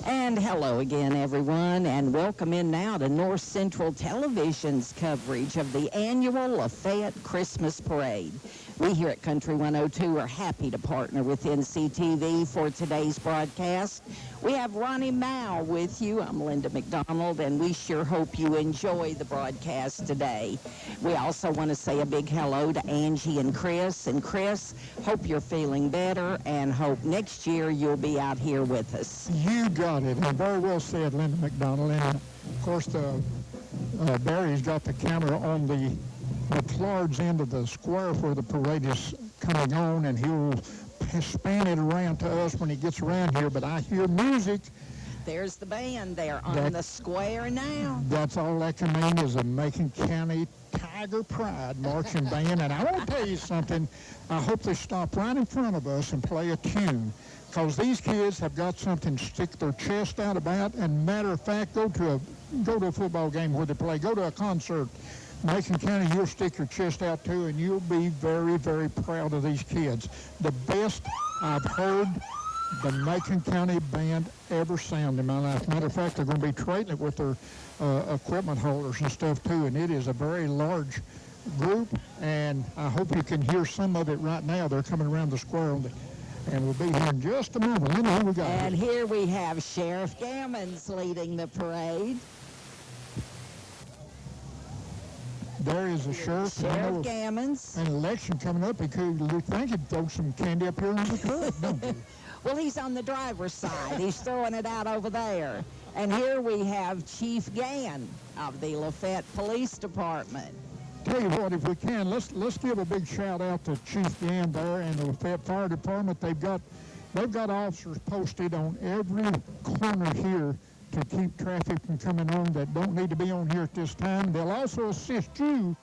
And hello again, everyone, and welcome in now to North Central Television's coverage of the annual Lafayette Christmas Parade. We here at Country 102 are happy to partner with NCTV for today's broadcast. We have Ronnie Mao with you. I'm Linda McDonald, and we sure hope you enjoy the broadcast today. We also want to say a big hello to Angie and Chris. And Chris, hope you're feeling better, and hope next year you'll be out here with us. You got it. And very well said, Linda McDonald. And, of course, Barry's got the camera on the large end of the square where the parade is coming on, and he'll span it around to us when he gets around here. But I hear music. There's the band there on the square now. That's all that can mean is a Macon County Tiger Pride marching band. And I want to tell you something. I hope they stop right in front of us and play a tune, because these kids have got something to stick their chest out about. And matter of fact, go to a football game where they play. Go to a concert. Macon County, you'll stick your chest out to, and you'll be very, very proud of these kids. The best I've heard the Macon County band ever sound in my life. Matter of fact, they're going to be trading it with their equipment holders and stuff too, and it is a very large group, and I hope you can hear some of it right now. They're coming around the square, and we'll be here in just a moment. Linda, who we got? And here we have Sheriff Gammons leading the parade. There is a sheriff. Sheriff Gammons. An election coming up. He could think he'd throw some candy up here in the truck, don't he? Well, he's on the driver's side. He's throwing it out over there. And here we have Chief Gann of the Lafayette Police Department. Tell you what, if we can, let's give a big shout out to Chief Gann there and the Lafayette Fire Department. They've got officers posted on every corner here to keep traffic from coming on that don't need to be on here at this time. They'll also assist you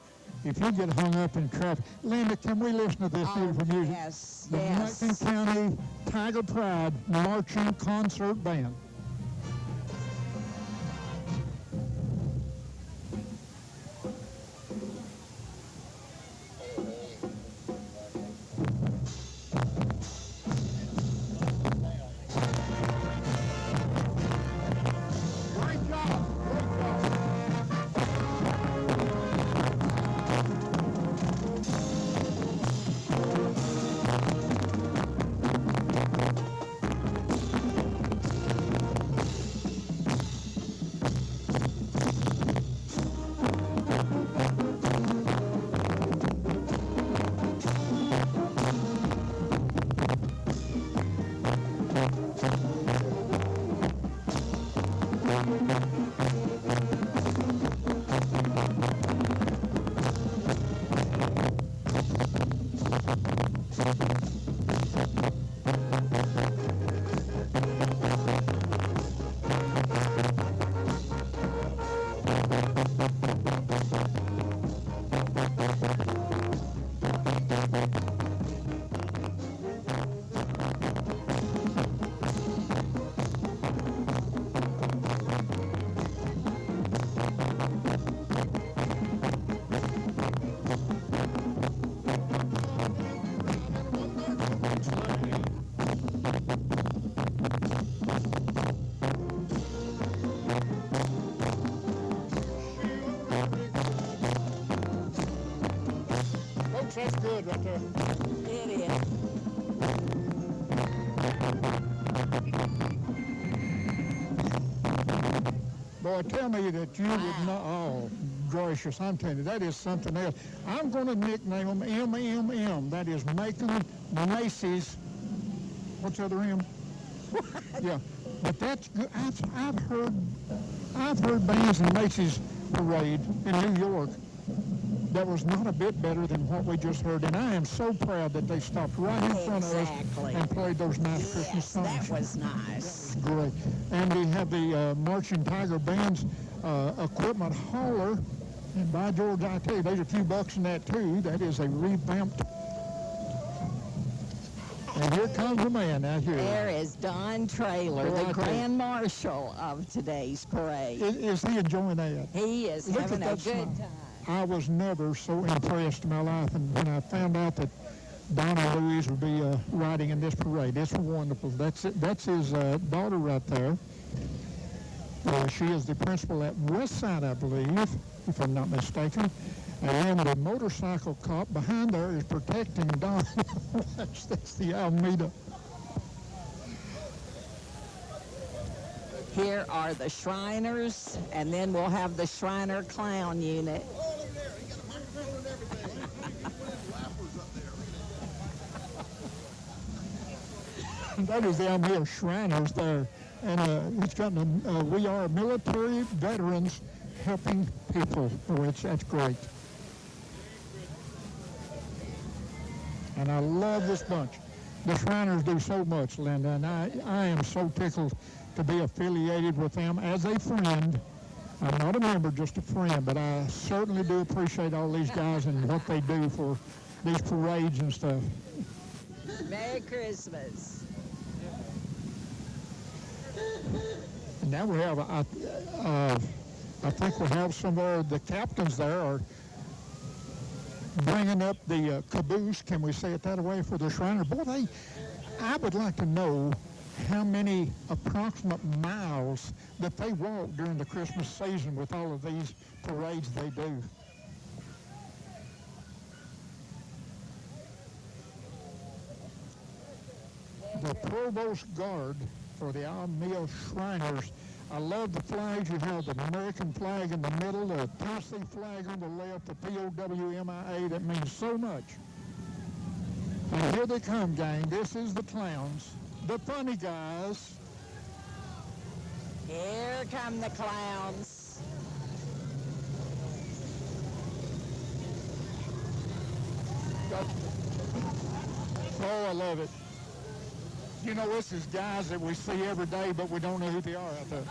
if you get hung up in traffic. Linda, can we listen to this beautiful music? Yes, the yes. Macon County Tiger Pride Marching Concert Band. That's good right there. It is. Boy, tell me that you would not. Oh, gracious, I'm telling you, that is something else. I'm going to nickname them MMM. That is Macon Macy's. What's the other M? Yeah, but that's good. I've heard bands in Macy's Parade in New York that was not a bit better than what we just heard, and I am so proud that they stopped right in front of us and played those nice Christmas songs. That was nice. That was great. And we have the Marching Tiger Band's equipment hauler, and by George, I tell you, there's a few bucks in that too. That is a revamped. And here comes a man out here. There is Don Traylor, the Grand Marshal of today's parade. Is he enjoying that? He is having a good time. I was never so impressed in my life, and when I found out that Donna Louise will be riding in this parade. It's wonderful. That's his daughter right there. She is the principal at Westside, I believe, if I'm not mistaken. And the motorcycle cop behind there is protecting Donna. That's the Alameda. Here are the Shriners, and then we'll have the Shriner Clown Unit. That is the Alameda Shriners there. And it's got we are military veterans helping people, which that's great. And I love this bunch. The Shriners do so much, Linda, and I am so tickled to be affiliated with them as a friend. I'm not a member, just a friend, but I certainly do appreciate all these guys and what they do for these parades and stuff. Merry Christmas. And now we have, I think we have some of the captains there are bringing up the caboose, can we say it that way, for the Shriner. Boy, I would like to know how many approximate miles that they walk during the Christmas season with all of these parades they do. The Provost Guard for the Alameda Shriners. I love the flags. You have the American flag in the middle, the Tennessee flag on the left, the POWMIA. That means so much. And here they come, gang. This is the clowns, the funny guys. Here come the clowns. Oh, I love it. You know, this is guys that we see every day, but we don't know who they are out there.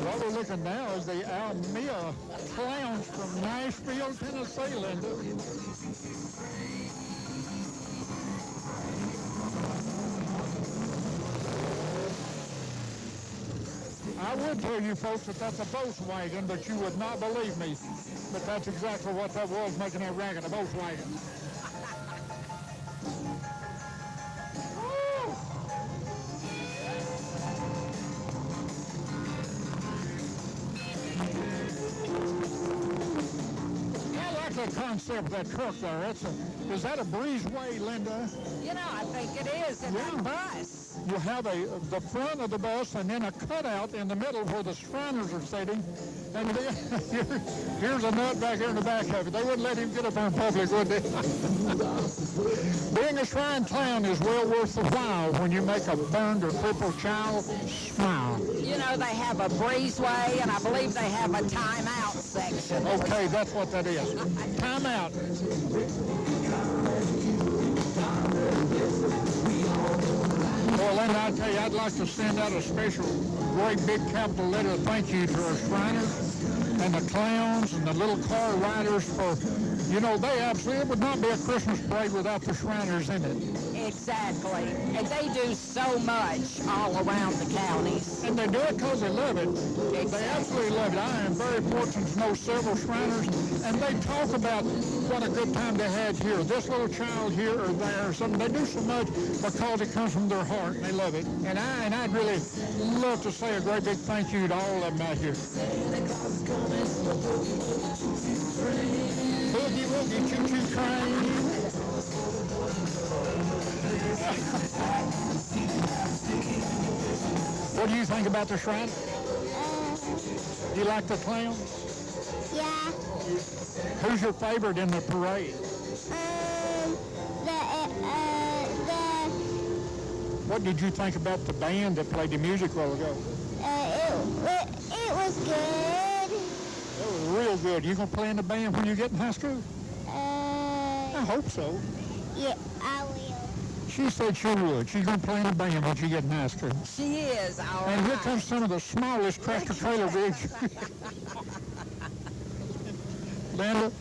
What we're looking now is the Alameda Clowns from Nashville, Tennessee, Linda. I would tell you folks that that's a Volkswagen, but you would not believe me. But that's exactly what that was, making that racket, a Volkswagen. I like the concept of that truck there. Is that a breezeway, Linda? You know, I think it is in that bus. You have the front of the bus and then a cutout in the middle where the Shriners are sitting. And here's a nut back here in the back of it. They wouldn't let him get up there in public, would they? Being a Shrine Clown is well worth the while when you make a burned or crippled child smile. You know, they have a breezeway, and I believe they have a timeout section. Okay, that's what that is. Timeout. Well, Linda, I tell you, I'd like to send out a special, great big capital letter of thank you to our Shriners and the clowns and the little car riders for, you know, it would not be a Christmas parade without the Shriners in it. Exactly. And they do so much all around the counties. And they do it because they love it. Exactly. They absolutely love it. I am very fortunate to know several Shriners, and they talk about what a good time they had here. This little child here or there or something. They do so much because it comes from their heart, and they love it. And I'd really love to say a great big thank you to all of them out here. Boogie woogie choo-choo train. What do you think about the Shrine? Do you like the clowns? Yeah. Who's your favorite in the parade? What did you think about the band that played the music a while ago? It was good. It was real good. You gonna play in the band when you get in high school? I hope so. Yeah, I will. She said she would. She's gonna play in the band when she gets in high school. She is, all And here right. comes some of the smallest tractor trailer rigs. Linda,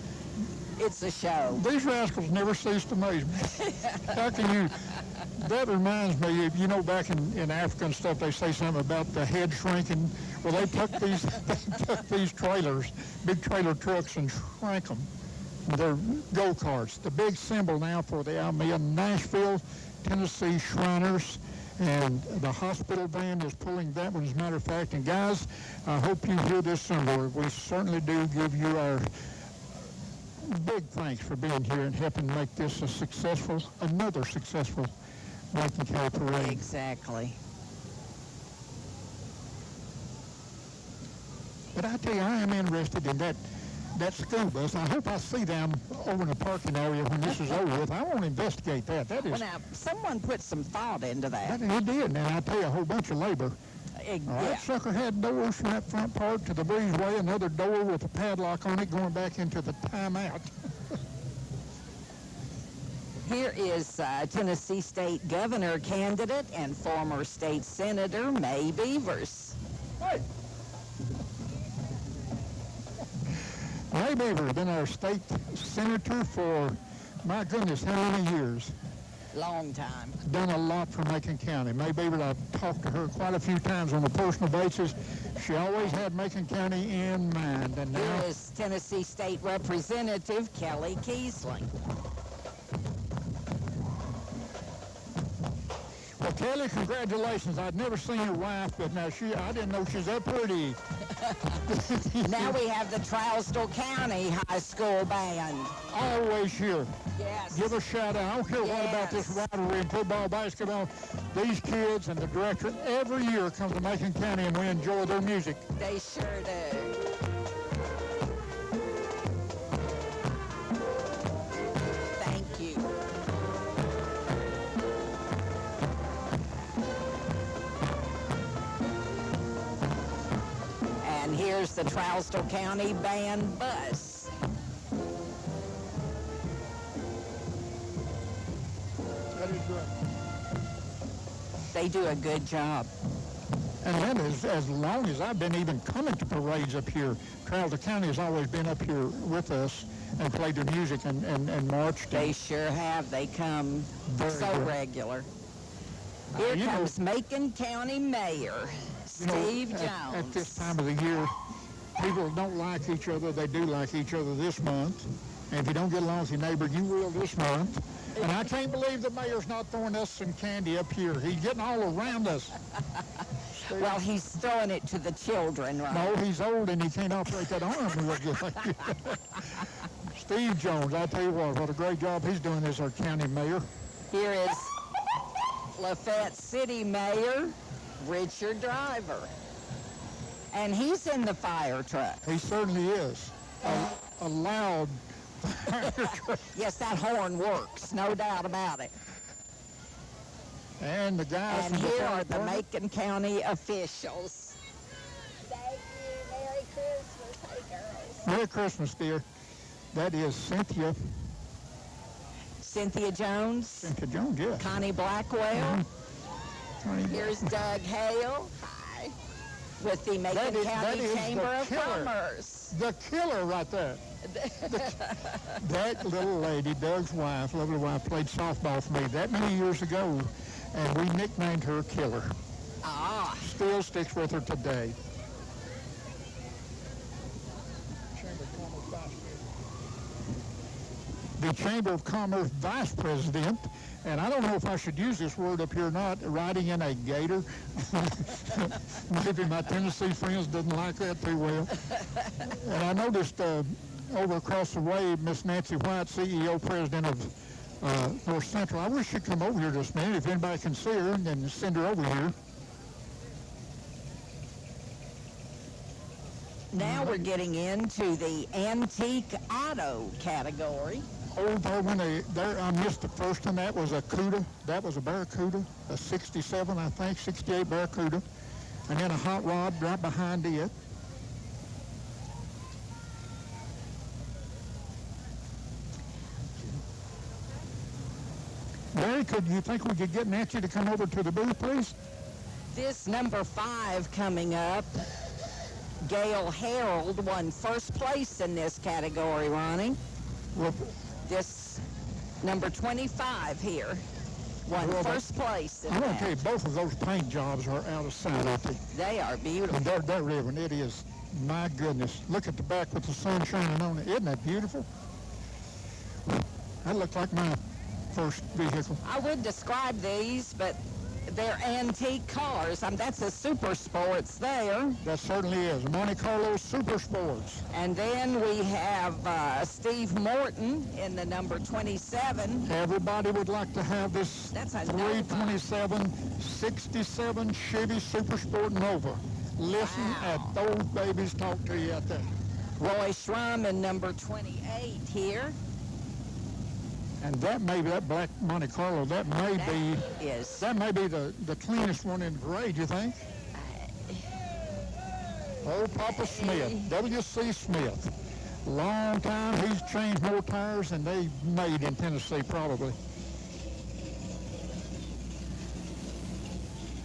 It's a show. These rascals never cease to amaze me. How can you? That reminds me, you know, back in Africa and stuff, they say something about the head shrinking. Well, they took these trailers, big trailer trucks, and shrank them. They're go-karts. The big symbol now for the Almea Nashville, Tennessee Shriners, and the hospital band is pulling that one, as a matter of fact. And guys, I hope you hear this symbol. We certainly do give you our big thanks for being here and helping make this another successful Macon County Parade. Exactly. But I tell you, I am interested in that school bus. I hope I see them over in the parking area when this is over with. I want to investigate that. That is. Well, now, someone put some thought into that. He did. Now, I tell you, a whole bunch of labor. Yeah. That sucker had doors from that front part to the breezeway, another door with a padlock on it going back into the timeout. Here is Tennessee State Governor candidate and former state senator May Beavers. Hey. May Beaver, been our state senator for, my goodness, how many years? Long time. Done a lot for Macon County. May Beaver, I've talked to her quite a few times on a personal basis. She always had Macon County in mind. And now Here is Tennessee State Representative Kelly Kiesling. Well, Kelly, congratulations. I'd never seen your wife, but now I didn't know she's that pretty. Now we have the Trousdale County High School Band. Always here. Yes. Give a shout out. I don't care what about this rivalry in football, basketball. These kids and the director every year come to Macon County and we enjoy their music. They sure do. Thank you. And here's the Trousdale County Band bus. That is good. They do a good job. And that is as long as I've been even coming to parades up here. Trousdale County has always been up here with us and played their music and marched. They sure have. They come so good. regular. Here comes Macon County Mayor Steve Jones. At this time of the year, people don't like each other. They do like each other this month. And if you don't get along with your neighbor, you will this month. And I can't believe the mayor's not throwing us some candy up here. He's getting all around us. Well, he's throwing it to the children, right? No, he's old and he can't operate that arm real good. Steve Jones, I tell you what a great job he's doing as our county mayor. Here is Lafayette City Mayor Richard Driver. And he's in the fire truck. He certainly is. A loud fire truck. Yes, that horn works, no doubt about it. And the guys And from here fire are the department. Macon County officials. Thank you. Merry Christmas. Hey, girls. Merry Christmas, dear. That is Cynthia Jones, Jones, yes. Connie Blackwell. Connie Here's Doug Hale. Hi. With the Macon that County is Chamber the of killer. Commerce. The killer right there. That little lady, Doug's wife, lovely wife, played softball for me that many years ago, and we nicknamed her Killer. Ah. Still sticks with her today. The Chamber of Commerce Vice President, and I don't know if I should use this word up here or not, riding in a gator. Maybe my Tennessee friends didn't like that too well. And I noticed over across the way, Miss Nancy White, CEO, President of North Central. I wish she'd come over here just a minute. If anybody can see her, then send her over here. Now we're getting into the antique auto category. Oh, there I missed the first one. That was a Cuda. That was a Barracuda, a 67, I think, 68 Barracuda. And then a hot rod right behind it. Mary, you think we could get Nancy to come over to the booth, please? This number 5 coming up, Gail Harold won first place in this category, Ronnie. Well, This number 25 here won Well, first place in I want to that. tell you, both of those paint jobs are out of sight, aren't they? They are beautiful. And they're ribbon. It is, my goodness. Look at the back with the sun shining on it. Isn't that beautiful? That looked like my first vehicle. I would describe these, but they're antique cars. That's a Super Sports there. That certainly is. Monte Carlo Super Sports. And then we have Steve Morton in the number 27. Everybody would like to have this That's a 327 67 Chevy Super Sport Nova. Listen Wow. at those babies talk to you out there. Roy Schrum in number 28 here. And that may be that black Monte Carlo. That may be the cleanest one in the parade. You think? Old Papa Smith, W.C. Smith. Long time. He's changed more tires than they made in Tennessee, probably.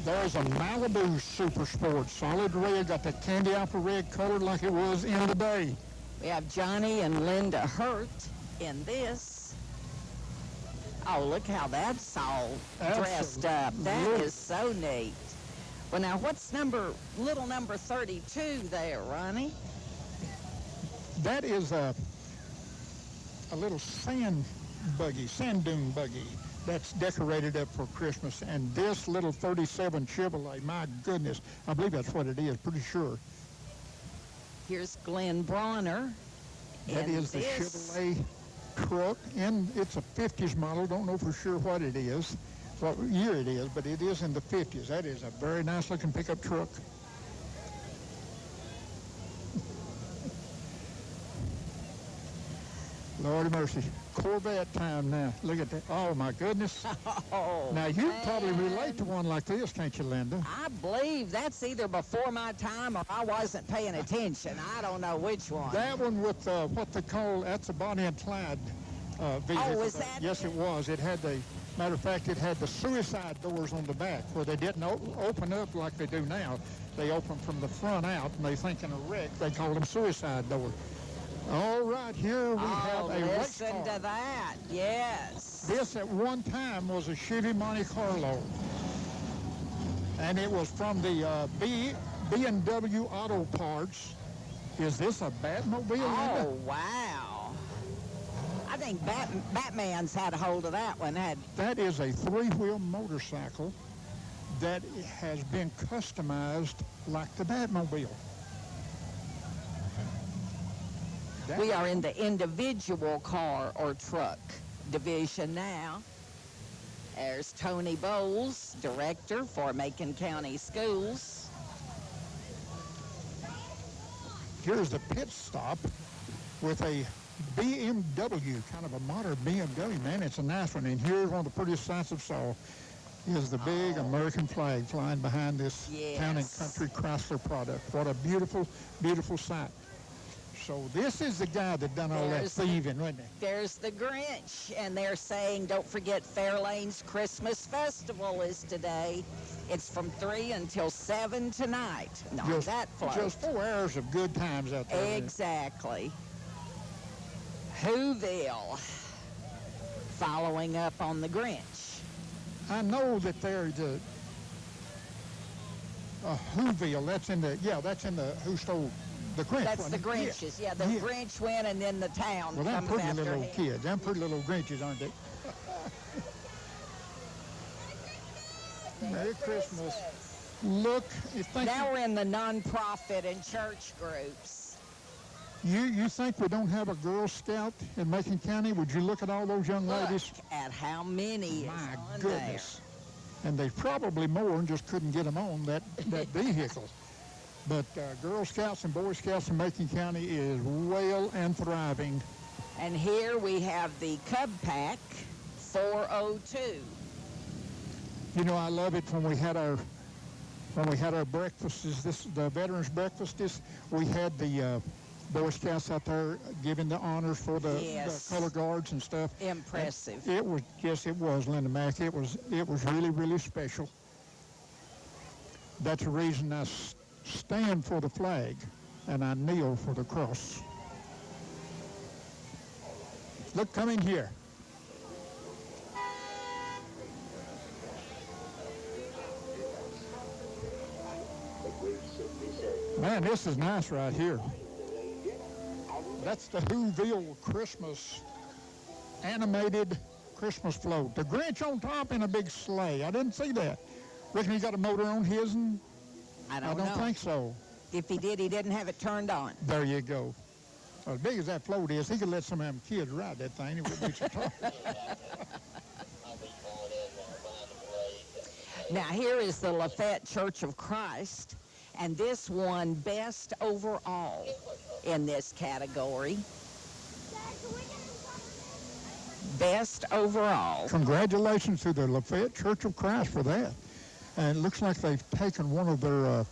There's a Malibu Super Sport, solid red, got that candy apple red color like it was in the day. We have Johnny and Linda Hurt in this. Oh, look how that's all dressed up. That is so neat. Well, now, what's little number 32 there, Ronnie? That is a little sand dune buggy that's decorated up for Christmas. And this little 37 Chevrolet, my goodness, I believe that's what it is, pretty sure. Here's Glenn Bronner. That is the Chevrolet truck, and it's a 50s model. Don't know for sure what it is, what year it is, but it is in the 50s. That is a very nice looking pickup truck. Lord mercy. Corvette time now. Look at that. Oh, my goodness. Oh, now, you probably relate to one like this, can't you, Linda? I believe that's either before my time or I wasn't paying attention. I don't know which one. That one with what they call, that's a Bonnie and Clyde vehicle. Oh, is that? Yes, it was. It had matter of fact, it had the suicide doors on the back where they didn't open up like they do now. They open from the front out, and they think in a wreck, they call them suicide doors. All right, here we have a race listen car. to that. Yes. This at one time was a Chevy Monte Carlo, and it was from the B&W Auto Parts. Is this a Batmobile? Oh, wow. I think Batman's had a hold of that one. That is a three-wheel motorcycle that has been customized like the Batmobile. We are in the individual car or truck division now. There's Tony Bowles, director for Macon County Schools. Here's the pit stop with a BMW, kind of a modern BMW, man. It's a nice one. And here's one of the prettiest sights I've saw is the big American flag flying behind this Town and Country Chrysler product. What a beautiful, beautiful sight. So this is the guy that done all that thieving, wasn't he? There's the Grinch, and they're saying, don't forget Fairlane's Christmas Festival is today. It's from 3 until 7 tonight. Not that float. Just 4 hours of good times out there. Exactly. Whoville, following up on the Grinch. I know that there's a Whoville. That's in the Who Stole the Grinch. That's the Grinches. Yeah, the Grinch went, and then the town well, them comes pretty after little him. kids. Them pretty little Grinches, aren't they? Merry Christmas. Look, now we're in the nonprofit and church groups. You think we don't have a Girl Scout in Macon County? Would you look at all those young ladies? Look at how many is My on goodness. And there's probably more and just couldn't get them on that vehicle. But Girl Scouts and Boy Scouts in Macon County is well and thriving. And here we have the Cub Pack 402. You know, I love it when we had our breakfast. The veterans breakfast? We had the Boy Scouts out there giving the honors for the color guards and stuff. Impressive. And it was, Linda Mack. It was really, really special. That's the reason I stand for the flag and I kneel for the cross. Look, come in here. Man, this is nice right here. That's the Whoville Christmas animated Christmas float. The Grinch on top in a big sleigh. I didn't see that. Reckon he got a motor on his? I don't know. think so. If he did, he didn't have it turned on. There you go. Well, as big as that float is, he could let some of them kids ride that thing. It would be so tough. Now, here is the Lafayette Church of Christ, and this won Best Overall in this category. Best Overall. Congratulations to the Lafayette Church of Christ for that. And it looks like they've taken one of their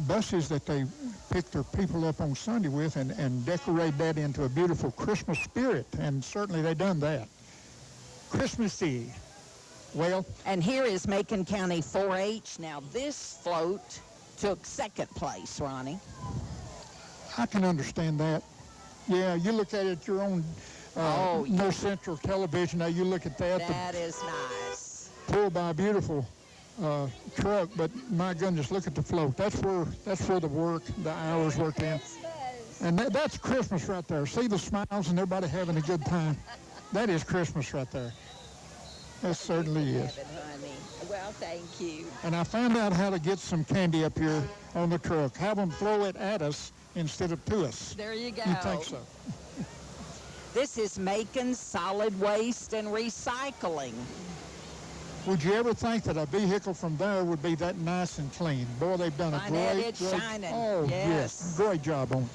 buses that they pick their people up on Sunday with and decorate that into a beautiful Christmas spirit. And certainly they've done that. Christmassy. Well, and here is Macon County 4-H. Now, this float took second place, Ronnie. I can understand that. Yeah, you look at it, your own North Central television. Now you look at that. That is nice. Pulled by a beautiful truck, but my goodness, look at the float. That's where the work, the hours work in. And that's Christmas right there. See the smiles and everybody having a good time. That is Christmas right there. That certainly is. Honey. Well, thank you. And I found out how to get some candy up here on the truck. Have them throw it at us instead of to us. There you go. You think so? This is Macon Solid Waste and Recycling. Would you ever think that a vehicle from there would be that nice and clean? Boy, they've done a great shining. Oh, yes. Great job on it.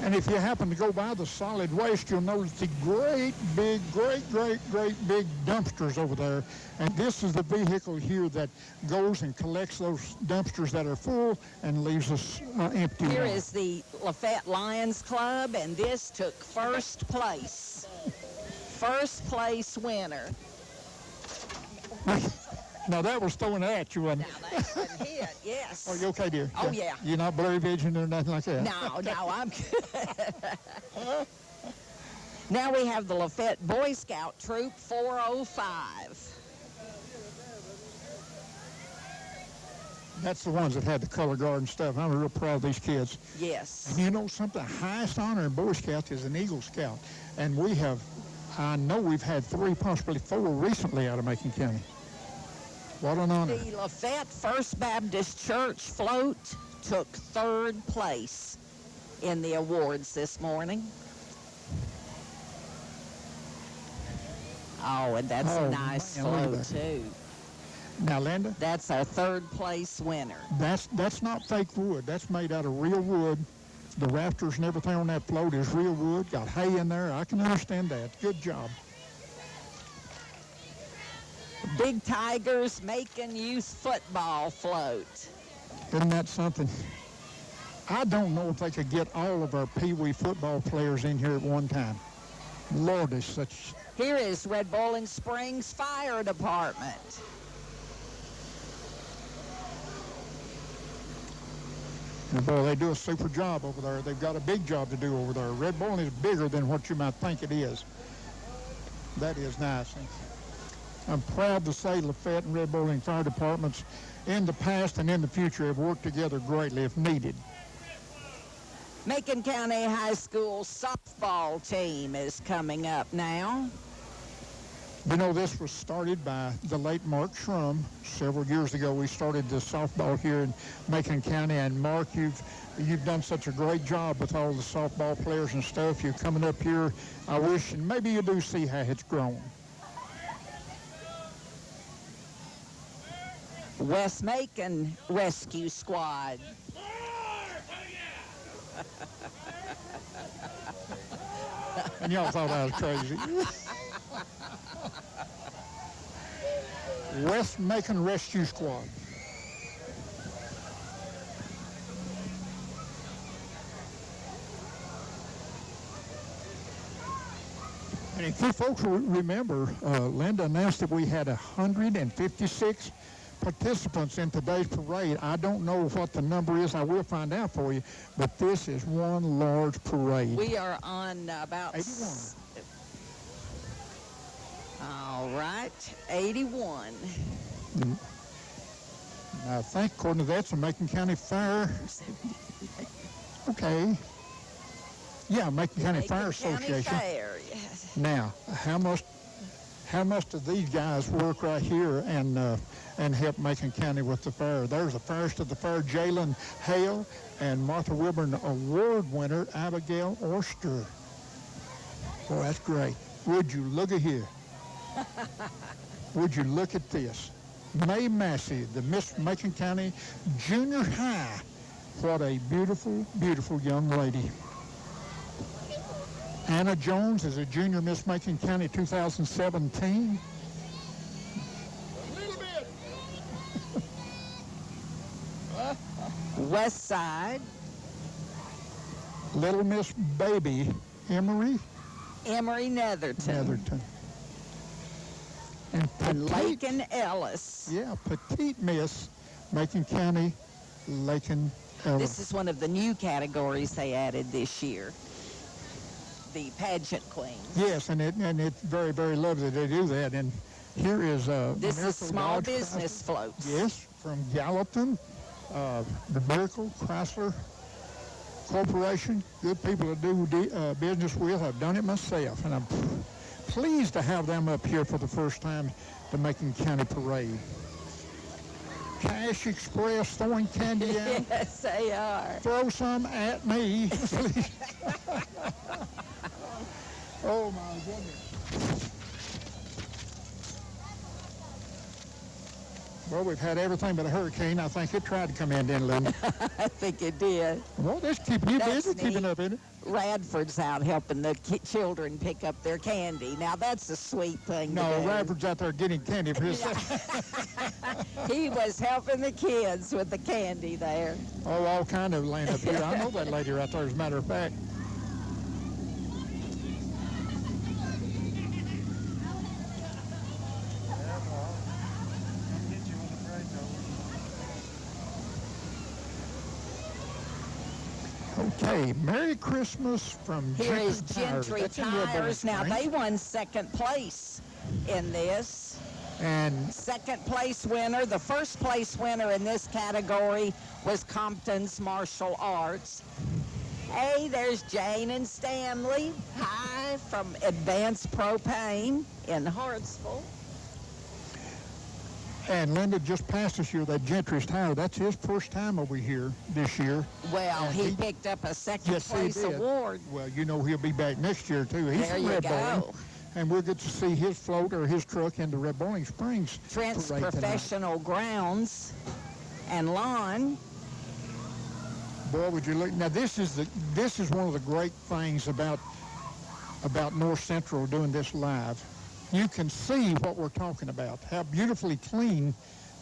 And if you happen to go by the solid waste, you'll notice the great big dumpsters over there. And this is the vehicle here that goes and collects those dumpsters that are full and leaves us empty. Here is the Lafayette Lions Club, and this took first place. First place winner. Now that was thrown at you, wasn't it? Now that's been hit, yes. Are you okay, dear? Oh, yeah. You're not blurry vision or nothing like that? No, I'm good. Now we have the Lafayette Boy Scout Troop 405. That's the ones that had the color guard and stuff. I'm real proud of these kids. Yes. And you know something? The highest honor in Boy Scouts is an Eagle Scout. And I know we've had 3, possibly 4 recently out of Macon County. What an honor. The Lafayette First Baptist Church float took third place in the awards this morning. Oh, and that's a nice float, too. Now, Linda? That's our third place winner. That's not fake wood. That's made out of real wood. The rafters and everything on that float is real wood. Got hay in there. I can understand that. Good job. Big Tigers Macon Youth Football float. Isn't that something? I don't know if they could get all of our Pee Wee football players in here at one time. Lord, it's such... Here is Red Bowling Springs Fire Department. And boy, they do a super job over there. They've got a big job to do over there. Red Bowling is bigger than what you might think it is. That is nice. I'm proud to say Lafayette and Red Bowling Fire Departments in the past and in the future have worked together greatly if needed. Macon County High School softball team is coming up now. You know, this was started by the late Mark Shrum. Several years ago, we started the softball here in Macon County. And Mark, you've done such a great job with all the softball players and stuff. You're coming up here. I wish, and maybe you do see how it's grown. West Macon Rescue Squad. And y'all thought I was crazy. West Macon Rescue Squad. And if you folks remember, Linda announced that we had 156 participants in today's parade. I don't know what the number is. I will find out for you. But this is one large parade. We are on about 81. All right, 81. I think, according to that, it's a Macon County Fire. Okay. Yeah, Macon County Fire Association. County Fair, yes. Now, how much do these guys work right here and help Macon County with the fair? There's the first of the fair, Jalen Hale, and Martha Wilburn Award winner, Abigail Orster. Boy, that's great. Would you look at here? Would you look at this? Mae Massey, the Miss Macon County Junior High. What a beautiful, beautiful young lady. Anna Jones is a junior Miss Macon County 2017. A little bit. West Side. Little Miss Baby Emery Netherton. And And Lakin Ellis. Yeah, Petite Miss Macon County, Lakin Ellis. This is one of the new categories they added this year. The pageant queens. Yes, and it's very, very lovely they do that. And here is This is Miracle small Dodge business Chrysler. floats. Yes, from Gallatin, the Miracle Chrysler Corporation. Good people to do business with. I've done it myself, and I'm pleased to have them up here for the first time, the Macon County Parade. Cash Express throwing candy out. Yes, they are. Throw some at me, please. Oh, my goodness. Well, we've had everything but a hurricane. I think it tried to come in, didn't it? I think it did. Well, that's keeping you That's busy, keeping neat. up in it. Radford's out helping the children pick up their candy. Now, that's a sweet thing No, to do. Radford's out there getting candy for his. He was helping the kids with the candy there. Oh, all kind of land up here. I know that lady right there, as a matter of fact. Okay, Merry Christmas from Here is Gentry Gentry That's in Red Bull Tires. Now, Springs. they won second place in this. And Second place winner. The first place winner in this category was Compton's Martial Arts. Hey, there's Jane and Stanley. Hi, from Advanced Propane in Hartsville. And Linda just passed us here, that Gentry's Tire. That's his first time over here this year. Well, And he picked up a second Yes, he place did. award. Well, you know he'll be back next year, too. He's There from you Red go. Bowling. And we'll get to see his float or his truck in the Red Bowling Springs Trent's parade tonight. Professional Grounds and Lawn. Boy, would you look. Now, this is one of the great things about North Central doing this live. You can see what we're talking about, how beautifully clean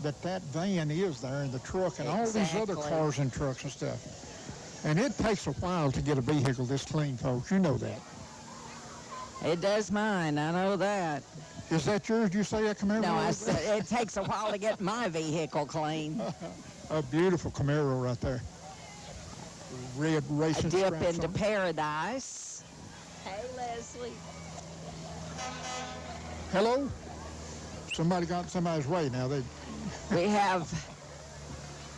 that van is there, and the truck, and all these other Exactly. cars and trucks and stuff. And it takes a while to get a vehicle this clean, folks. You know that. It does mine, I know that. Is that yours? Did you say that Camaro? No, I was there? said it takes a while to get my vehicle clean. A beautiful Camaro right there. Red A racing dip straps into on. paradise. Hey, Leslie. Hello? Somebody got somebody's way now. We have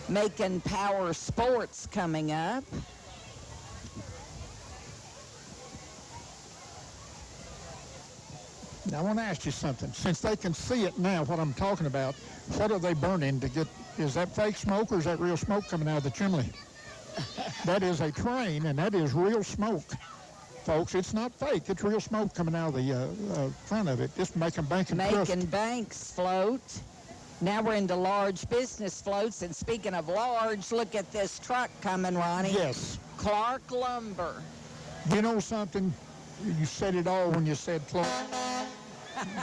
Macon Power Sports coming up. Now, I want to ask you something. Since they can see it now, what I'm talking about, what are they burning to get? Is that fake smoke or is that real smoke coming out of the chimney? That is a train, and that is real smoke. Folks, it's not fake. It's real smoke coming out of the front of it. It's making bank and trust. Macon Banks float. Now we're into large business floats. And speaking of large, look at this truck coming, Ronnie. Yes. Clark Lumber. You know something? You said it all when you said Clark.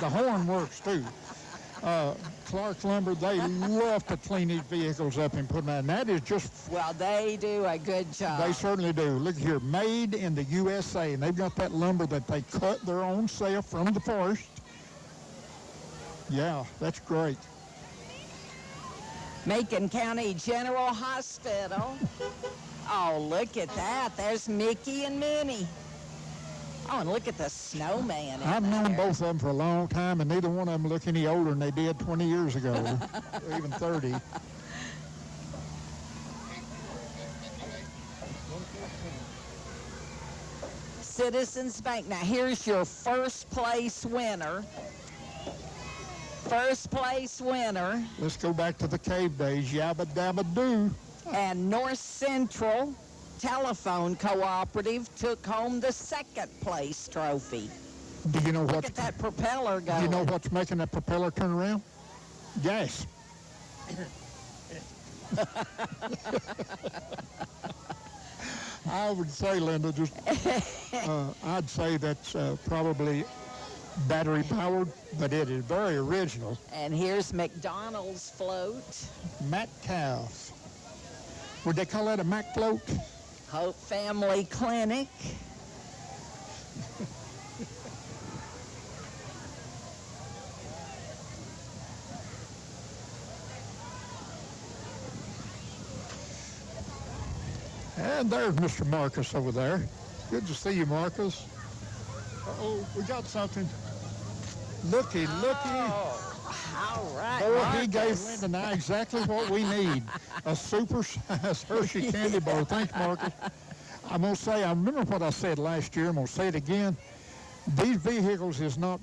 The horn works, too. Clark Lumber, they love to clean these vehicles up and put them out. And that is just, Well, they do a good job. they certainly do. Look here, made in the USA. And they've got that lumber that they cut their own self from the forest. Yeah, that's great. Macon County General Hospital. Oh, look at that. There's Mickey and Minnie. Oh, and look at the snowman in I've known there. both of them for a long time, and neither one of them look any older than they did 20 years ago, or even 30. Citizens Bank. Now, here's your first place winner. First place winner. Let's go back to the cave days. Yabba dabba doo. And North Central Telephone Cooperative took home the second place trophy. Do you know Look what's at that propeller going. Do you know what's making that propeller turn around? Gas. I would say, Linda, just I'd say that's probably battery powered, but it is very original. And here's McDonald's float. Mac cows. Would they call that a Mac float? Hope Family Clinic. And there's Mr. Marcus over there. Good to see you, Marcus. Uh-oh, we got something. Looky. Oh, all right, Boy, he gave Marcus. Linda and I exactly what we need. A super-sized Hershey candy bar. Thanks, Marcus. I'm going to say, I remember what I said last year. I'm going to say it again. These vehicles is not,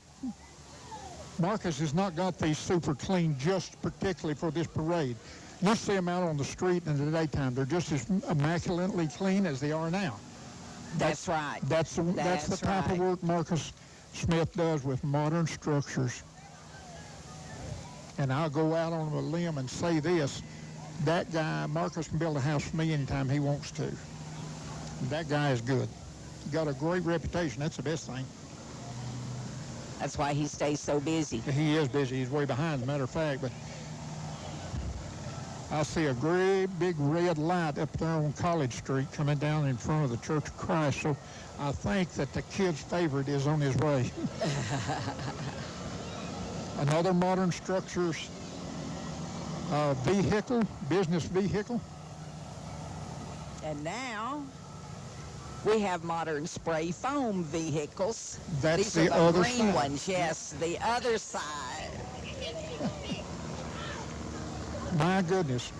Marcus has not got these super clean just particularly for this parade. You see them out on the street in the daytime. They're just as immaculately clean as they are now. That's right. That's the type of right. work Marcus Smith does with modern structures. And I'll go out on a limb and say this. That guy, Marcus, can build a house for me anytime he wants to. That guy is good. Got a great reputation. That's the best thing. That's why he stays so busy. He is busy. He's way behind, as a matter of fact. But I see a great big red light up there on College Street coming down in front of the Church of Christ. So I think that the kid's favorite is on his way. Another modern structures vehicle, business vehicle. And now we have modern spray foam vehicles. That's These the are other green side. ones, yes, the other side. My goodness.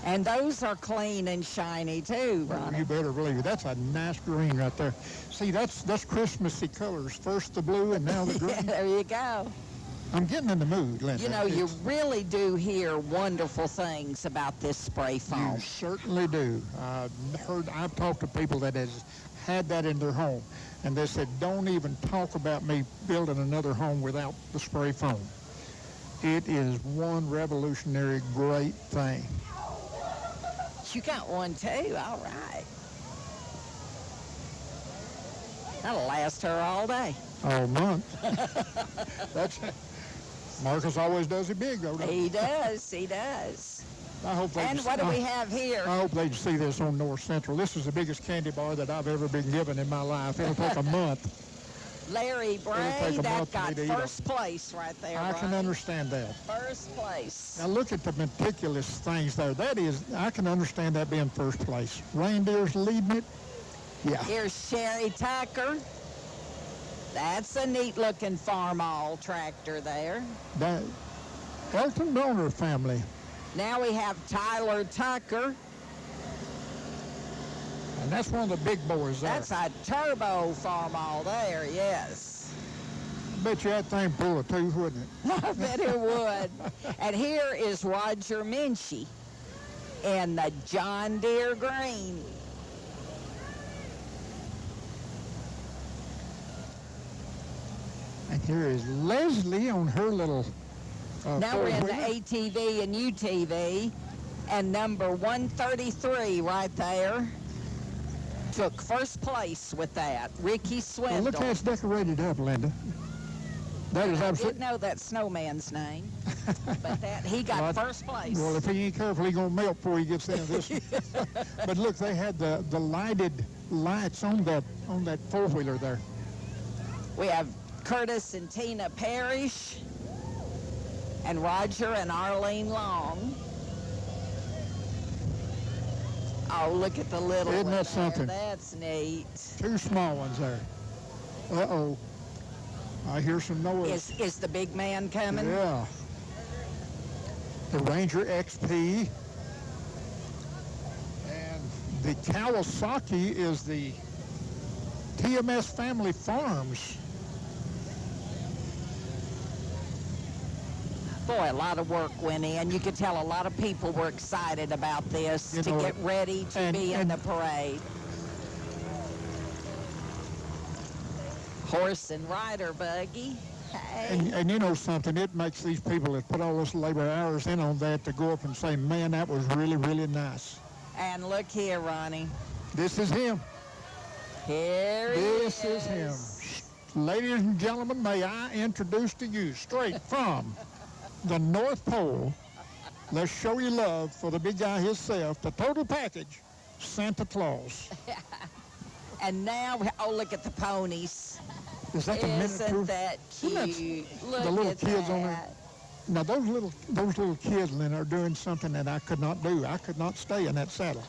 And those are clean and shiny too, Ronnie. You better believe it. That's a nice green right there. See, that's Christmassy colors. First the blue and now the green. Yeah, there you go. I'm getting in the mood, Linda. You know, you really do hear wonderful things about this spray foam. You certainly do. I've talked to people that has had that in their home, and they said, don't even talk about me building another home without the spray foam. It is one revolutionary great thing. You got one too, all right. That'll last her all day. All month. Marcus always does it big, though, doesn't he? He does, he does. I hope they And what do we have here? I hope they see this on North Central. This is the biggest candy bar that I've ever been given in my life. It'll take a month. Larry Bray, take a that month for got me to eat 'em. first place right there, I can Ronnie. understand that. First place. Now look at the meticulous things there. That is, I can understand that being first place. Reindeers leading it. Yeah. Here's Sherry Tucker. That's a neat-looking Farmall tractor there. That Elton Donor family. Now we have Tyler Tucker. And that's one of the big boys there. That's a turbo Farmall there, yes. Bet you that thing pull a tooth, wouldn't it? I bet it would. And here is Roger Minchie in the John Deere green. And here is Leslie on her little Now we're in the four-wheeler. ATV and UTV, and number 133 right there took first place with that. Ricky Well, Swindle. look how it's decorated up, Linda. That is I absolutely... didn't know that snowman's name, but that he got Well, first place. Well, if he ain't careful, he's going to melt before he gets into this one. But look, they had the lighted lights on that four-wheeler there. We have Curtis and Tina Parrish and Roger and Arlene Long. Oh, look at the little Isn't one that there. something? That's neat. 2 small ones there. Uh-oh. I hear some noise. Is the big man coming? Yeah. The Ranger XP. And the Kawasaki is the TMS Family Farms. Boy, a lot of work went in. You could tell a lot of people were excited about this You to know, get ready to be in and- the parade. Horse and rider buggy. Hey. And you know something, it makes these people that put all this labor hours in on that to go up and say, man, that was really, really nice. And look here, Ronnie. This is him. Here he This is him. Ladies and gentlemen, may I introduce to you, straight from the North Pole, let's show you love for the big guy himself, the total package, Santa Claus. And now, oh, look at the ponies. Is that the miniature? Isn't that Isn't cute? that Look the little at kids that. on there? Now those little kids, Lynn, are doing something that I could not do. I could not stay in that saddle.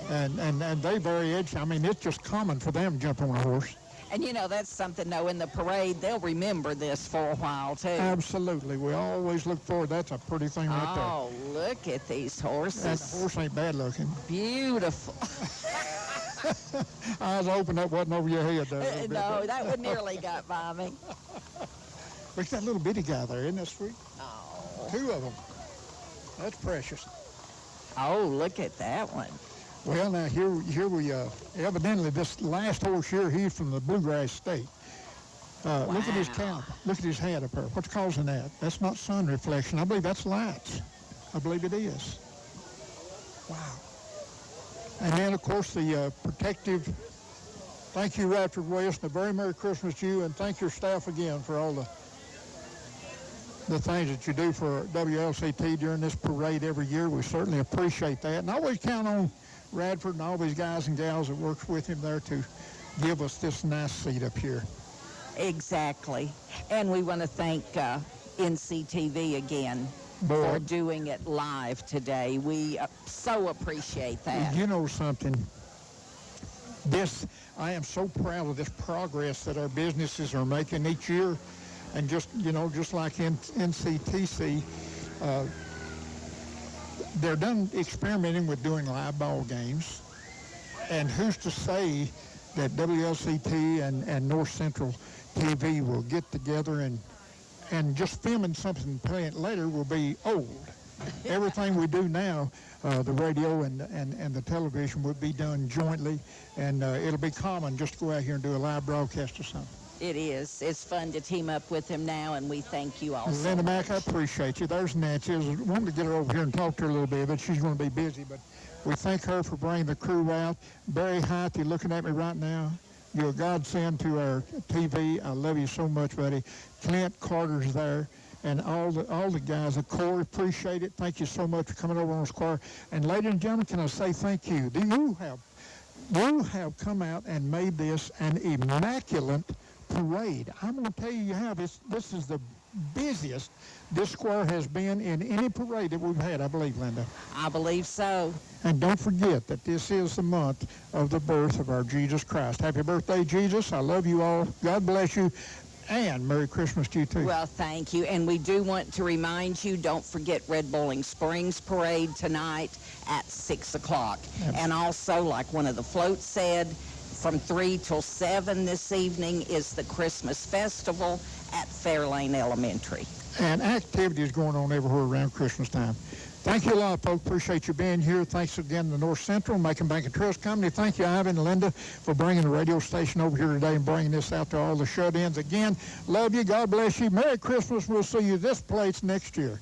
And they very edgy. I mean, it's just common for them to jump on a horse. And you know, that's something, though, in the parade, they'll remember this for a while, too. Absolutely. We always look forward. That's a pretty thing right there. Oh, look at these horses. That horse ain't bad looking. Beautiful. Eyes open, that wasn't over your head there. a little bit. No, that would nearly got by me. Look at that little bitty guy there. Isn't that sweet? Oh. 2 of them. That's precious. Oh, look at that one. Well, now here we evidently this last horse here, he's from the Bluegrass State. Look at his cap. Look at his hat up there. What's causing that? That's not sun reflection. I believe that's lights. I believe it is. Wow. And then, of course, the protective. Thank you, Radford West, and a very Merry Christmas to you, and thank your staff again for all the things that you do for WLCT during this parade every year. We certainly appreciate that, and I always count on Radford and all these guys and gals that works with him there to give us this nice seat up here. Exactly. And we want to thank NCTV again for doing it live today. We so appreciate that. You know something? I am so proud of this progress that our businesses are making each year. And just like in NCTC, they're done experimenting with doing live ball games. And who's to say that WLCT and North Central TV will get together and just filming something and playing it later will be old. Everything we do now, the radio and the television would be done jointly, and it'll be common just to go out here and do a live broadcast or something. It is. It's fun to team up with him now, and we thank you all so Linda much. Mack, I appreciate you. There's Nancy. I wanted to get her over here and talk to her a little bit, but she's going to be busy. But we thank her for bringing the crew out. Barry Hyatt, you're looking at me right now. You're a godsend to our TV. I love you so much, buddy. Clint Carter's there, and all the guys. The Corps, appreciate it. Thank you so much for coming over on the choir. And ladies and gentlemen, can I say thank you? You have come out and made this an immaculate parade. I'm going to tell you how this is the busiest this square has been in any parade that we've had, I believe, Linda. I believe so. And don't forget that this is the month of the birth of our Jesus Christ. Happy birthday, Jesus. I love you all. God bless you. And Merry Christmas to you, too. Well, thank you. And we do want to remind you, don't forget Red Bowling Springs Parade tonight at 6 o'clock. And also, like one of the floats said, from 3 till 7 this evening is the Christmas Festival at Fairlane Elementary. And activities going on everywhere around Christmas time. Thank you a lot, folks. Appreciate you being here. Thanks again to North Central, Macon Bank and Trust Company. Thank you, Ivan and Linda, for bringing the radio station over here today and bringing this out to all the shut-ins. Again, love you. God bless you. Merry Christmas. We'll see you this place next year.